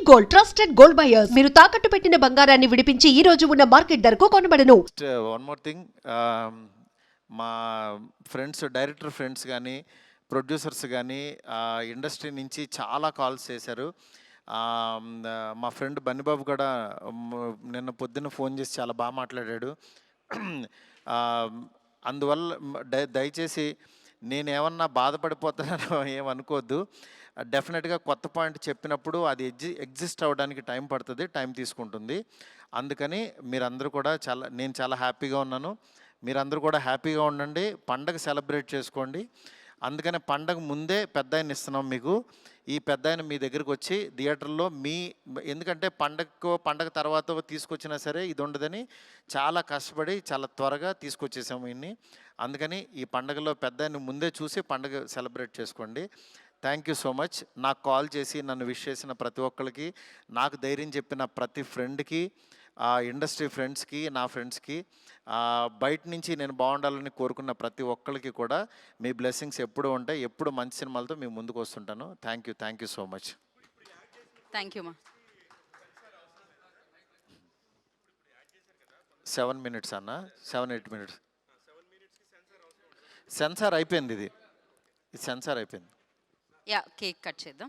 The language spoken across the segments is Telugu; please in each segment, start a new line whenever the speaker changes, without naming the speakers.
Gold, trusted gold buyers. మీరు తాకట్టు పెట్టిన బంగారాన్ని విడిపించి ఈ రోజు ఉన్న మార్కెట్ ధరకు కొనబడను.
వన్ మోర్ థింగ్, మా ఫ్రెండ్స్, డైరెక్టర్ ఫ్రెండ్స్ కానీ, ప్రొడ్యూసర్స్ కానీ ఇండస్ట్రీ నుంచి చాలా కాల్స్ చేశారు. మా ఫ్రెండ్ బన్నిబాబు కూడా నిన్న పొద్దున్న ఫోన్ చేసి చాలా బాగా మాట్లాడాడు. అందువల్ల దయచేసి నేనేమన్నా బాధపడిపోతానో ఏమనుకోవద్దు. డెఫినెట్గా కొత్త పాయింట్ చెప్పినప్పుడు అది ఎగ్జిస్ట్ అవ్వడానికి టైం పడుతుంది, టైం తీసుకుంటుంది. అందుకని మీరందరూ కూడా నేను చాలా హ్యాపీగా ఉన్నాను. మీరందరూ కూడా హ్యాపీగా ఉండండి, పండగ సెలబ్రేట్ చేసుకోండి. అందుకని పండగ ముందే పెద్ద ఆయన ఇస్తున్నాం మీకు. ఈ పెద్ద ఆయన మీ దగ్గరికి వచ్చి థియేటర్లో ఎందుకంటే పండగ తర్వాత తీసుకొచ్చినా సరే ఇది ఉండదని చాలా కష్టపడి చాలా త్వరగా తీసుకొచ్చేసాము ఇన్ని. అందుకని ఈ పండగలో పెద్ద ఆయన ముందే చూసి పండగ సెలబ్రేట్ చేసుకోండి. Thank you so much. నాకు కాల్ చేసి నన్ను విష్ చేసిన ప్రతి ఒక్కరికి, నాకు ధైర్యం చెప్పిన ప్రతి ఫ్రెండ్కి, ఇండస్ట్రీ ఫ్రెండ్స్కి, నా ఫ్రెండ్స్కి, బయట నుంచి నేను బాగుండాలని కోరుకున్న ప్రతి ఒక్కరికి కూడా మీ బ్లెస్సింగ్స్ ఎప్పుడు ఉంటాయి. ఎప్పుడు మంచి సినిమాలతో మీ ముందుకు వస్తుంటాను. Thank you so much.
Thank you మా.
7 minutes అన్న, 7-8 minutes. సెన్సార్ అయిపోయింది, ఇది సెన్సార్ అయిపోయింది.
యా, కేక్ కట్ చేద్దాం.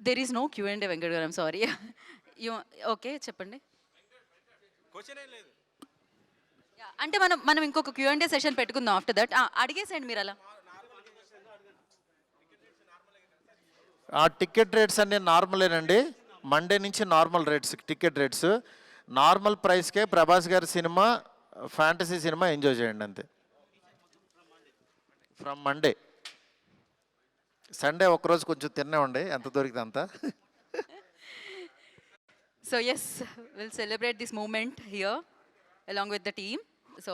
There is no Q&A Venkat గారు, ఐమ్ సారీ. ఓకే చెప్పండి. అంటే మనం ఇంకొక Q&A సెషన్ పెట్టుకుందాం ఆఫ్టర్ దట్. అడిగేసేయండి మీరు అలా.
టికెట్ రేట్స్ అన్నీ నార్మలేనండి. మండే నుంచి normal rates, ticket rates normal ప్రైస్కే ప్రభాస్ గారి సినిమా, ఫ్యాంటసీ సినిమా ఎంజాయ్ చేయండి అంతే. From Monday. సండే ఒక్కరోజు కొంచెం తిన్నే ఉండే, ఎంత దొరికితే అంత.
So yes, we'll celebrate this moment here along with the team. So